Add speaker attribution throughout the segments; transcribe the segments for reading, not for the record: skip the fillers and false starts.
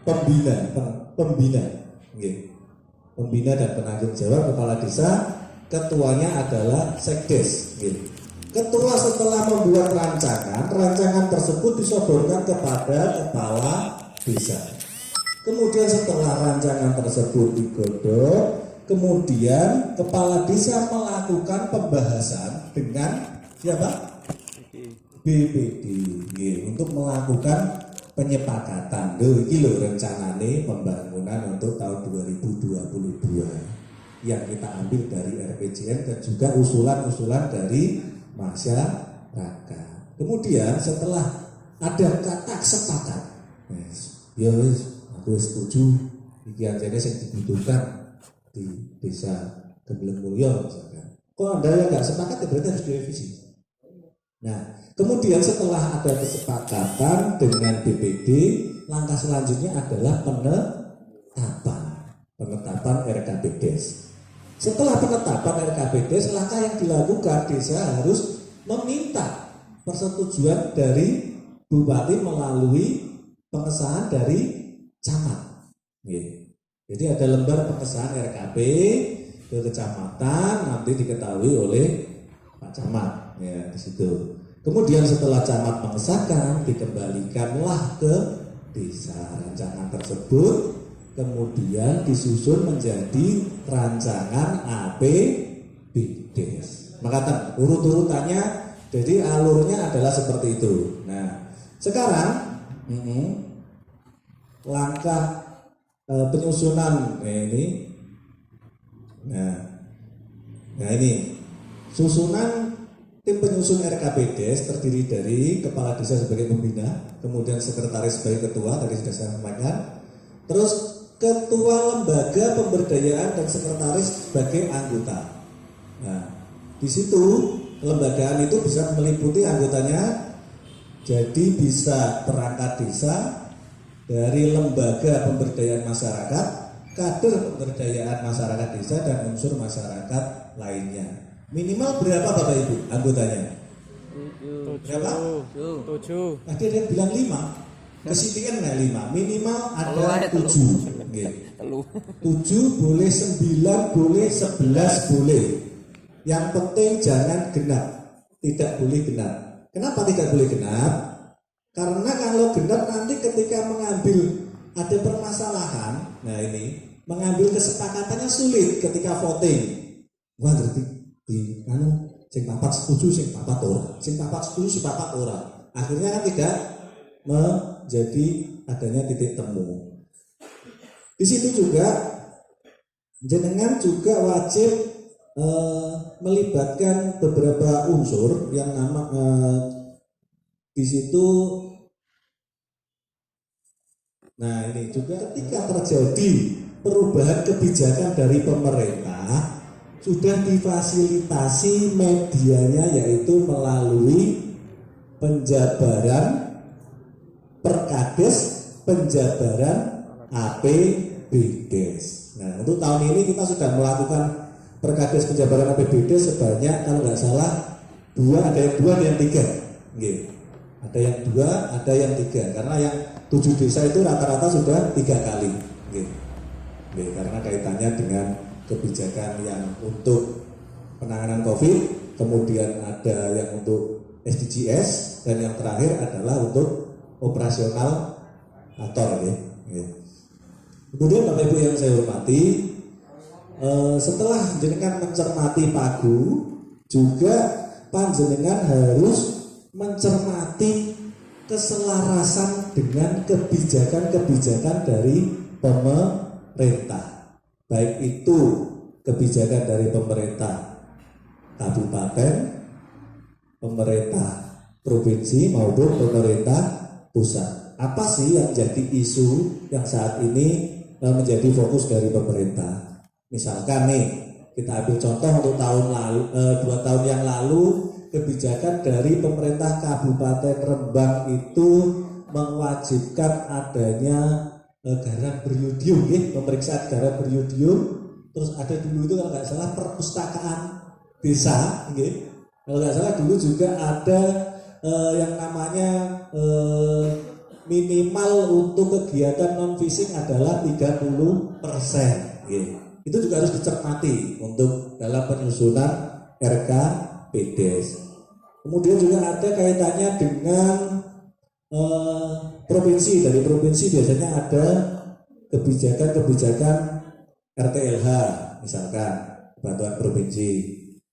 Speaker 1: pembina, pembina dan penanggung jawab kepala desa. Ketuanya adalah sekdes. Ketua setelah membuat rancangan tersebut disodorkan kepada kepala desa. Kemudian setelah rancangan tersebut digodok, kemudian kepala desa melakukan pembahasan dengan siapa? BPD untuk melakukan penyepakatan. Iki lho rencanane pembangunan untuk tahun 2022 yang kita ambil dari RPJM dan juga usulan-usulan dari masyarakat. Kemudian setelah ada kata sepakat, ya wis aku setuju iki anjene sing dibutuhkan di desa Gembleng Mulyo misalkan. Kok Anda yang nggak sepakat ya berarti harus direvisi. Nah, kemudian setelah ada kesepakatan dengan BPD, langkah selanjutnya adalah penetapan RKPDes. Setelah penetapan RKPDes, langkah yang dilakukan desa harus meminta persetujuan dari bupati melalui pengesahan dari camat. Jadi ada lembar pengesahan RKP ke kecamatan, nanti diketahui oleh Pak Camat ya di situ. Kemudian setelah camat mengesahkan, dikembalikanlah ke desa rancangan tersebut, kemudian disusun menjadi rancangan APBDes. Maka urut-urutannya, jadi alurnya adalah seperti itu. Nah, sekarang langkah penyusunan ini. Nah ini susunan tim penyusun RKPDes terdiri dari kepala desa sebagai pembina, kemudian sekretaris sebagai ketua, tadi sudah saya sampaikan, terus ketua lembaga pemberdayaan dan sekretaris sebagai anggota. Nah, di situ kelembagaan itu bisa meliputi anggotanya, jadi bisa perangkat desa, dari lembaga pemberdayaan masyarakat, kader pemberdayaan masyarakat desa, dan unsur masyarakat lainnya. Minimal berapa Bapak Ibu anggotanya? 7. Berapa? 7. Tadi ada yang bilang 5. Kesini kan 5. Minimal ada 7. 7 boleh, 9 boleh, 11 boleh. Yang penting jangan genap. Tidak boleh genap. Kenapa tidak boleh genap? Karena kalau genap nanti ketika mengambil ada permasalahan, nah ini mengambil kesepakatannya sulit ketika voting. Wah berarti di sing papat setuju, sing papat ora, sing papat setuju, sing papat ora. Akhirnya kan tidak menjadi adanya titik temu. Di situ juga jenengan juga wajib melibatkan beberapa unsur yang di situ. Nah ini juga ketika terjadi perubahan kebijakan dari pemerintah, sudah difasilitasi medianya, yaitu melalui penjabaran Perkades, penjabaran APBDes. Nah untuk tahun ini kita sudah melakukan Perkades penjabaran APBDes sebanyak kalau nggak salah 2, ada yang 2, ada yang 3. Ada yang 2, ada yang 3, karena yang 7 desa itu rata-rata sudah 3 kali. Karena kaitannya dengan kebijakan yang untuk penanganan COVID, kemudian ada yang untuk SDGs, dan yang terakhir adalah untuk operasional ator. Kemudian Bapak Ibu yang saya hormati, setelah jenengan mencermati pagu, juga panjenengan harus mencermati keselarasan dengan kebijakan-kebijakan dari pemerintah, baik itu kebijakan dari pemerintah kabupaten, pemerintah provinsi maupun pemerintah pusat. Apa sih yang jadi isu yang saat ini menjadi fokus dari pemerintah? Misalkan nih, kita ambil contoh untuk tahun lalu, 2 tahun yang lalu, kebijakan dari pemerintah Kabupaten Rembang itu mewajibkan adanya garam beriodium, pemeriksaan garam beriodium. Terus ada dulu itu kalau nggak salah perpustakaan desa, kalau nggak salah dulu juga ada yang namanya minimal untuk kegiatan non fisik adalah 30%. Itu juga harus dicermati untuk dalam penyusunan RKPDes. Kemudian juga ada kaitannya dengan provinsi. Dari provinsi biasanya ada kebijakan-kebijakan RTLH, misalkan bantuan provinsi.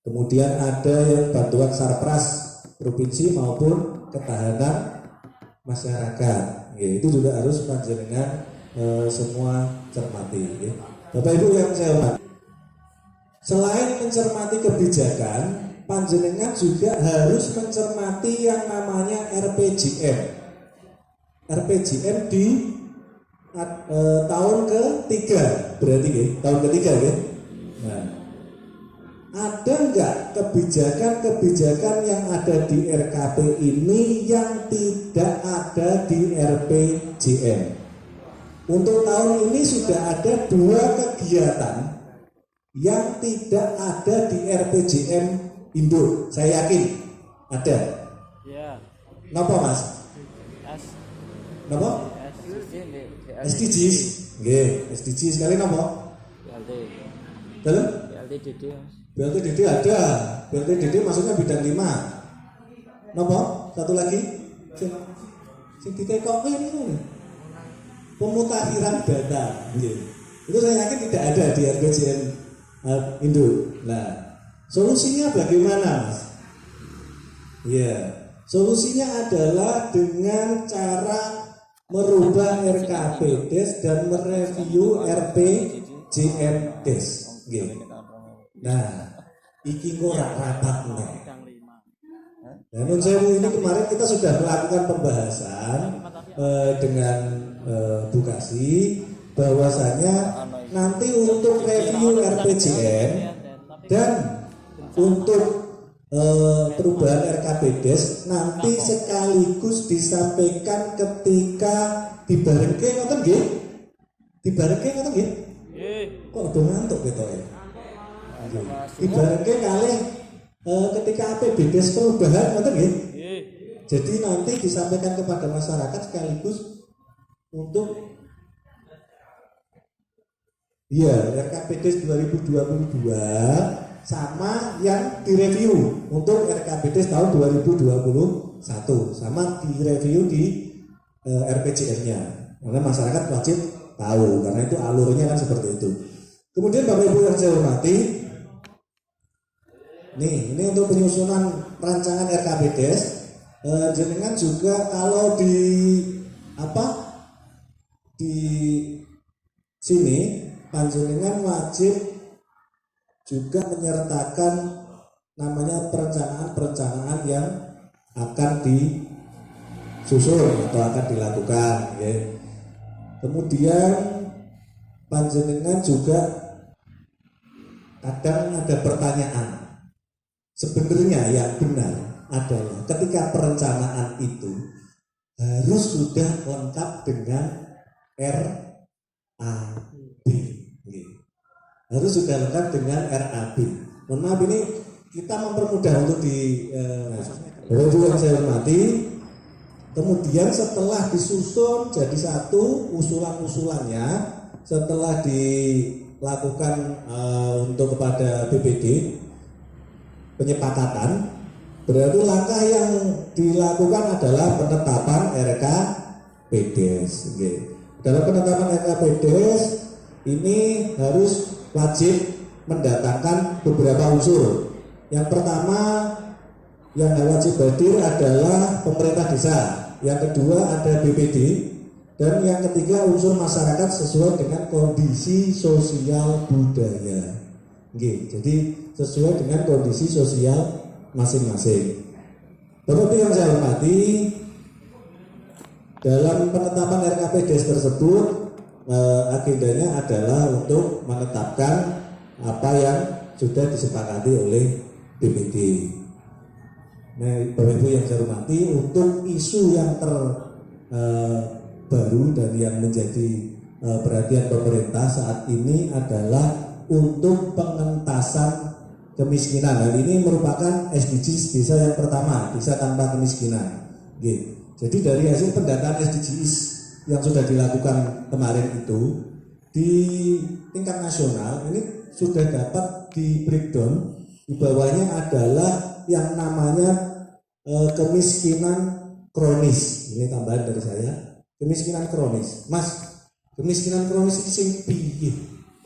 Speaker 1: Kemudian ada yang bantuan sarpras provinsi maupun ketahanan masyarakat. Itu juga harus panjenengan semua cermati. Bapak Ibu yang saya hormati, selain mencermati kebijakan, panjenengan juga harus mencermati yang namanya RPJM. RPJM di tahun ketiga, berarti tahun ketiga ya. Nah, ada enggak kebijakan-kebijakan yang ada di RKP ini yang tidak ada di RPJM? Untuk tahun ini sudah ada 2 kegiatan yang tidak ada di RPJM Induk. Saya yakin ada. Ya. Kenapa Mas? Kenapa? SDGs. Nggih, SDGs sekali napa? BLT. Dalam? BLTDD. BLTDD ada. BLTDD maksudnya bidang 5. Napa? Satu lagi? Sing ditekoki ini. Pemutakhiran data. Itu saya yakin tidak ada di RPJM Induk. Nah, solusinya bagaimana, Mas? Ya, solusinya adalah dengan cara merubah RKPDes dan mereview RPJMDes. Nah, iki ora rapat nih. Dan ini kemarin kita sudah melakukan pembahasan dengan Bu Kasih bahwasanya nanti untuk review RPJM dan untuk perubahan RKPDes nanti sekaligus disampaikan ketika dibarengke ngoten nggih? Dibarengke ngoten nggih? Kok udah ngantuk gitu ya? Dibarengke kalih ketika APBDes perubahan ngoten nggih? Jadi nanti disampaikan kepada masyarakat sekaligus untuk RKPDes 2022 sama yang direview untuk RKPDes tahun 2021 sama direview di RPJM-nya. Karena masyarakat wajib tahu karena itu alurnya kan seperti itu. Kemudian Bapak Ibu yang saya hormati, ini untuk penyusunan rancangan RKPDes. Jenengan juga kalau di sini panjenengan wajib juga menyertakan namanya perencanaan yang akan disusun atau akan dilakukan. Kemudian panjenengan juga kadang ada pertanyaan. Sebenarnya yang benar adalah ketika perencanaan itu harus sudah lengkap dengan RAB. Harus sudah lengkap dengan RAB. Mohon maaf ini kita mempermudah untuk Bapak yang saya hormati. Kemudian setelah disusun jadi satu usulan-usulannya, setelah dilakukan untuk kepada BPD penyepakatan, berarti langkah yang dilakukan adalah penetapan RKPDes. Dalam penetapan RKPDes ini harus wajib mendatangkan beberapa unsur. Yang pertama yang wajib hadir adalah pemerintah desa. Yang kedua ada BPD, dan yang ketiga unsur masyarakat sesuai dengan kondisi sosial budaya. Jadi sesuai dengan kondisi sosial masing-masing. Bapak yang saya hormati, dalam penetapan RKPDes tersebut agendanya adalah untuk menetapkan apa yang sudah disepakati oleh BPD. Nah, Bapak Ibu yang saya hormati, untuk isu yang terbaru dan yang menjadi perhatian pemerintah saat ini adalah untuk pengentasan kemiskinan. Hal ini merupakan SDGs desa yang pertama, desa tanpa kemiskinan. Jadi dari hasil pendataan SDGs yang sudah dilakukan kemarin itu di tingkat nasional ini sudah dapat di breakdown. Di bawahnya adalah yang namanya kemiskinan kronis. Ini tambahan dari saya. Kemiskinan kronis. Mas, kemiskinan kronis itu sing piye?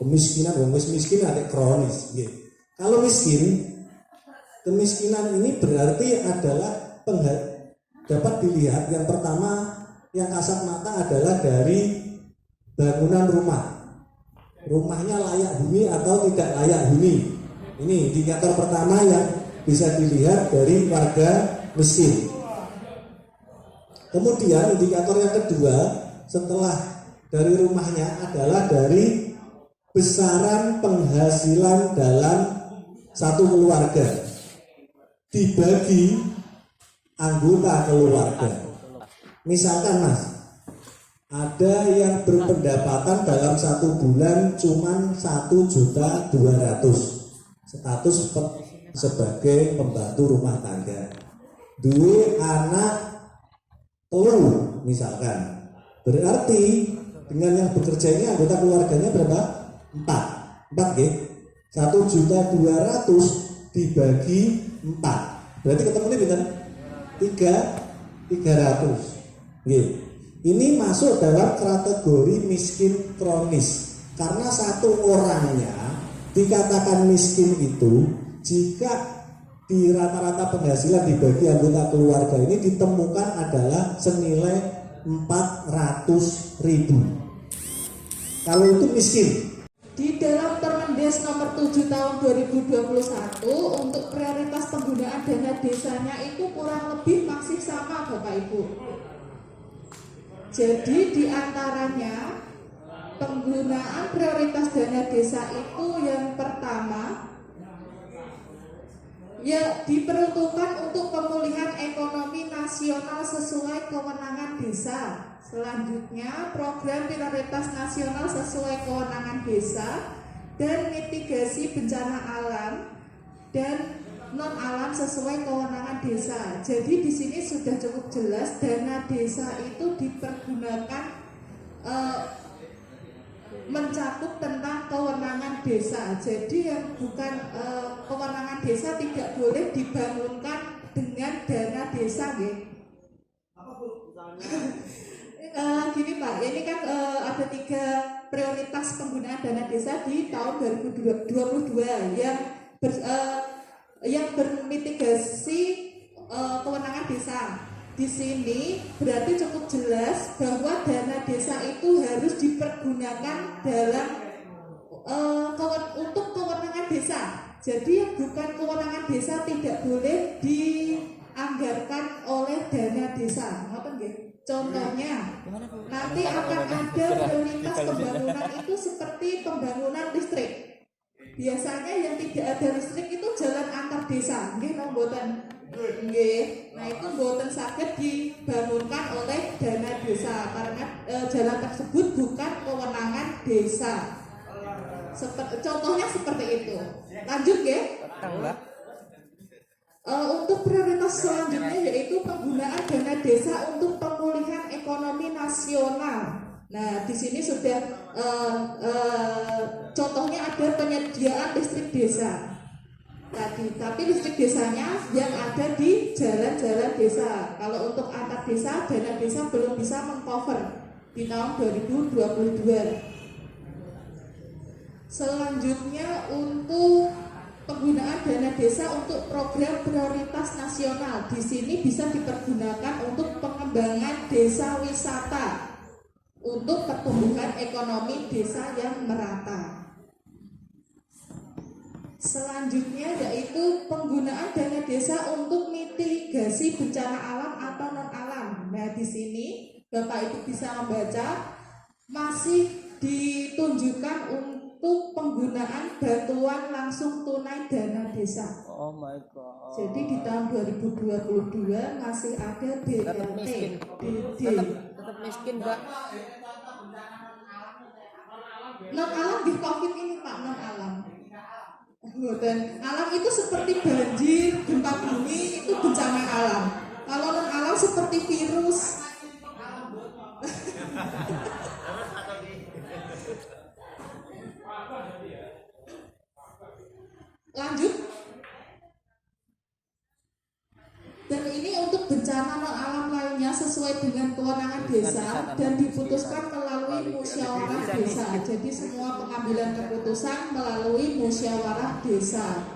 Speaker 1: Kemiskinan wong wis miskin ada kronis. Nggih. Kalau miskin, kemiskinan ini berarti adalah dapat dilihat yang pertama yang kasat mata adalah dari bangunan rumah. Rumahnya layak huni atau tidak layak huni. Ini indikator pertama yang bisa dilihat dari warga miskin. Kemudian indikator yang kedua setelah dari rumahnya adalah dari besaran penghasilan dalam satu keluarga dibagi anggota keluarga. Misalkan Mas, ada yang berpendapatan dalam satu bulan cuma 1.200.000 status sebagai pembantu rumah tangga. Dua anak telu misalkan. Berarti dengan yang bekerja ini anggota keluarganya berapa? 4 gitu. 1.200.000 dibagi 4. Berarti ketemu ini kan 300. Gitu. Ini masuk dalam kategori miskin kronis karena satu orangnya dikatakan miskin itu jika di rata-rata penghasilan dibagi anggota keluarga ini ditemukan adalah senilai 400.000. Kalau itu miskin.
Speaker 2: Di dalam Permendes nomor 7 tahun 2021 untuk prioritas penggunaan dana desanya itu kurang lebih masih sama Bapak Ibu. Jadi di antaranya penggunaan prioritas dana desa itu yang pertama ya diperuntukkan untuk pemulihan ekonomi nasional sesuai kewenangan desa. Selanjutnya program prioritas nasional sesuai kewenangan desa dan mitigasi bencana alam dan non alam sesuai kewenangan desa. Jadi di sini sudah cukup jelas dana desa itu dipergunakan mencakup tentang kewenangan desa. Jadi yang bukan kewenangan desa tidak boleh dibangunkan dengan dana desa, gitu. Gini Pak, ini kan ada 3 prioritas penggunaan dana desa di tahun 2022 yang bermitigasi kewenangan desa. Di sini berarti cukup jelas bahwa dana desa itu harus dipergunakan dalam untuk kewenangan desa. Jadi yang bukan kewenangan desa tidak boleh dianggarkan oleh dana desa. Ngoten nggih? Contohnya, nanti akan ada prioritas pembangunan itu seperti pembangunan listrik. Biasanya yang tidak ada listrik itu jalan antar desa, nggih napa mboten? Nggih. Nah, itu mboten saged dibangunkan oleh dana desa karena jalan tersebut bukan kewenangan desa. Contohnya seperti itu. Lanjut nggih? Untuk prioritas selanjutnya yaitu penggunaan dana desa untuk pemulihan ekonomi nasional. Nah, di sini sudah contohnya ada penyediaan listrik desa tadi, tapi listrik desanya yang ada di jalan-jalan desa. Kalau untuk antar desa, dana desa belum bisa mengcover di tahun 2022. Selanjutnya untuk penggunaan dana desa untuk program prioritas nasional. Di sini bisa dipergunakan untuk pengembangan desa wisata untuk pertumbuhan ekonomi desa yang merata. Selanjutnya yaitu penggunaan dana desa untuk mitigasi bencana alam atau non alam. Nah, di sini Bapak Ibu bisa membaca masih ditunjukkan untuk penggunaan bantuan langsung tunai dana desa.
Speaker 3: Oh my god.
Speaker 2: Jadi di tahun 2022 masih ada BLT, DD.
Speaker 3: Tetap miskin, Mbak.
Speaker 2: Non alam di Covid ini Pak, non alam. Dan alam itu seperti banjir, gempa bumi itu bencana alam. Kalau non alam seperti seperti virus. Lanjut. Dan ini untuk bencana non alam lainnya sesuai dengan kewenangan desa dan diputuskan melalui musyawarah desa. Jadi semua pengambilan keputusan melalui musyawarah desa.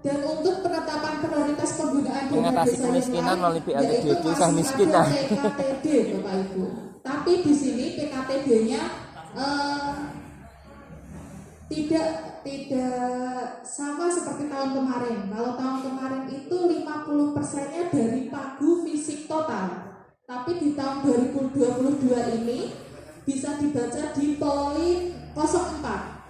Speaker 2: Dan untuk penetapan prioritas penggunaan dana
Speaker 3: Mengatasi
Speaker 2: desa
Speaker 3: kemiskinan
Speaker 2: yang
Speaker 3: melalui
Speaker 2: lain, yaitu
Speaker 3: PLTD, susah
Speaker 2: masih
Speaker 3: miskin
Speaker 2: ada
Speaker 3: lah.
Speaker 2: PKTD, Bapak Ibu. Tapi di sini PKTD-nya tidak sama seperti tahun kemarin. Kalau tahun kemarin itu 50%-nya dari pagu fisik total. Tapi di tahun 2022 ini bisa dibaca di poin 04.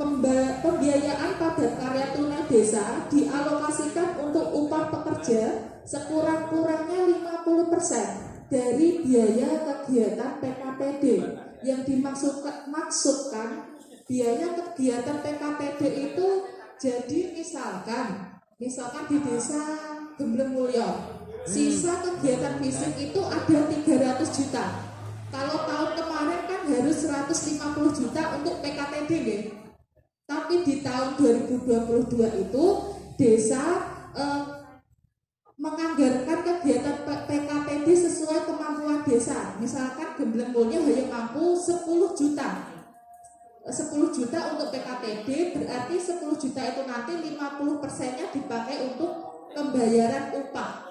Speaker 2: Pembiayaan padat karya tunai desa dialokasikan untuk upah pekerja sekurang-kurangnya 50% dari biaya kegiatan PKPD. Yang dimaksudkan biaya kegiatan PKPD itu jadi misalkan di desa Gembleng Mulyo sisa kegiatan fisik itu ada 300 juta. Kalau tahun kemarin kan harus 150 juta untuk PKPD deh. Tapi di tahun 2022 itu desa menganggarkan kegiatan PKPD sesuai kemampuan desa. Misalkan Gembleng Mulyo hanya mampu 10 juta. 10 juta untuk PKPD, berarti 10 juta itu nanti 50%-nya dipakai untuk pembayaran upah.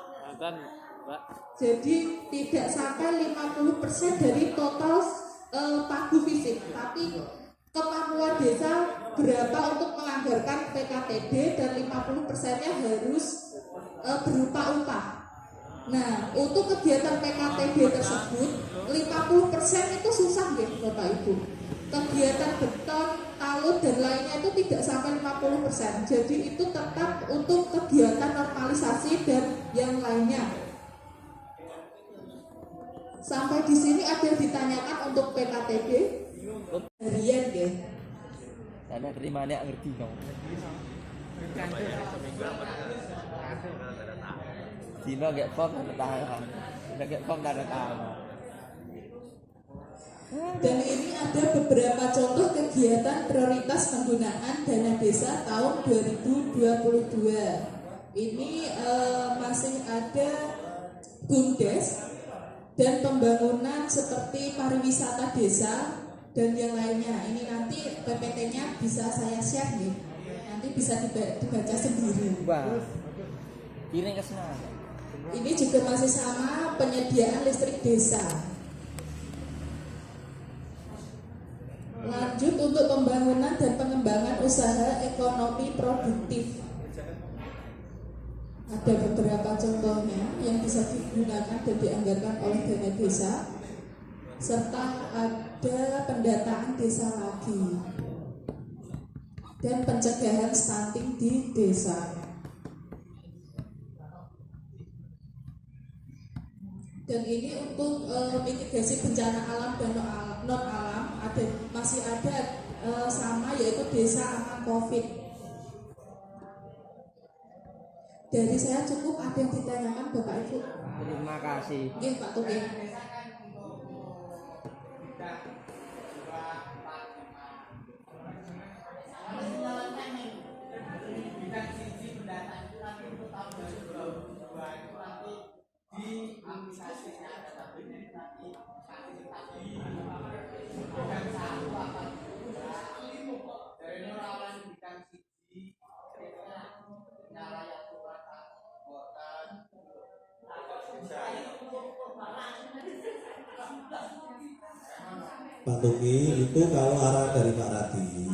Speaker 2: Jadi tidak sampai 50% dari total pagu fisik, tapi kemampuan desa berapa untuk menganggarkan PKPD dan 50%-nya harus berupa upah. Nah, untuk kegiatan PKPD tersebut 50% itu susah ya Bapak Ibu. Kegiatan beton, talut dan lainnya itu tidak sampai 50%. Jadi itu tetap untuk kegiatan normalisasi dan yang lainnya. Sampai di sini ada yang ditanyakan untuk PKPD harian ya.
Speaker 3: Ada terima nek ngerti dong. Dino gak form tanda tangan. Gak form tanda tangan.
Speaker 2: Dan ini ada beberapa contoh kegiatan prioritas penggunaan dana desa tahun 2022. Ini masih ada BUMDes dan pembangunan seperti pariwisata desa dan yang lainnya. Ini nanti PPT-nya bisa saya share nih. Nanti bisa dibaca sendiri.
Speaker 3: Wah. Kirim ke sana.
Speaker 2: Ini juga masih sama penyediaan listrik desa. Lanjut untuk pembangunan dan pengembangan usaha ekonomi produktif. Ada beberapa contohnya yang bisa digunakan dan dianggarkan oleh dana desa, serta ada pendataan desa lagi dan pencegahan stunting di desa. Dan ini untuk mitigasi bencana alam dan non alam masih ada sama, yaitu desa aman COVID. Dari saya cukup. Ada yang ditanyakan Bapak Ibu?
Speaker 3: Terima kasih.
Speaker 2: Iya Pak Tuki.
Speaker 1: Pak Tuki, itu kalau arah dari Pak Radi,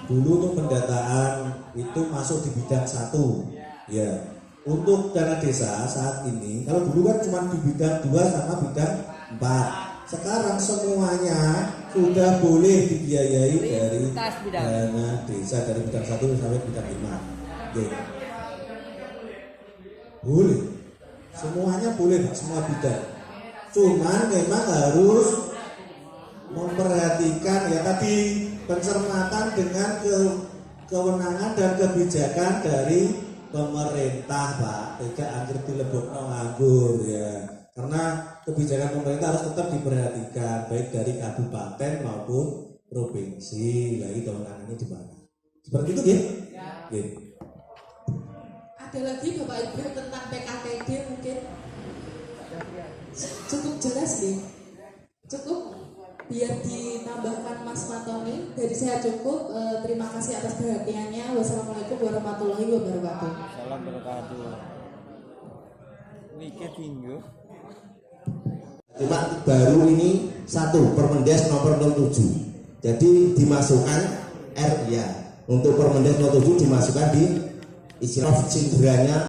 Speaker 1: dulu untuk pendataan itu masuk di bidang 1 ya. Untuk dana desa saat ini, kalau dulu kan cuma di bidang 2 sama bidang 4. Sekarang semuanya sudah boleh dibiayai dari dana desa dari bidang 1 sampai bidang 5 ya. Boleh, semuanya boleh Pak, semua bidang. Cuman memang harus memperhatikan ya tadi pencermatan dengan kewenangan dan kebijakan dari pemerintah Pak tidak angker dilebokno nganggur ya, karena kebijakan pemerintah harus tetap diperhatikan baik dari kabupaten maupun provinsi. Lagi kewenangannya di mana? Seperti itu ya? Ya.
Speaker 2: Ada lagi Bapak Ibu tentang PKTD mungkin cukup jelas nih, cukup biar ditambahkan Mas Fatoni. Dari saya cukup. Terima kasih atas perhatiannya. Wassalamualaikum warahmatullahi wabarakatuh.
Speaker 3: Salam berkatuh. Mikir tinggi.
Speaker 4: Cuma baru ini satu Permendes nomor 07. Jadi dimasukkan R ya. Untuk Permendes 07 dimasukkan di istilah cindera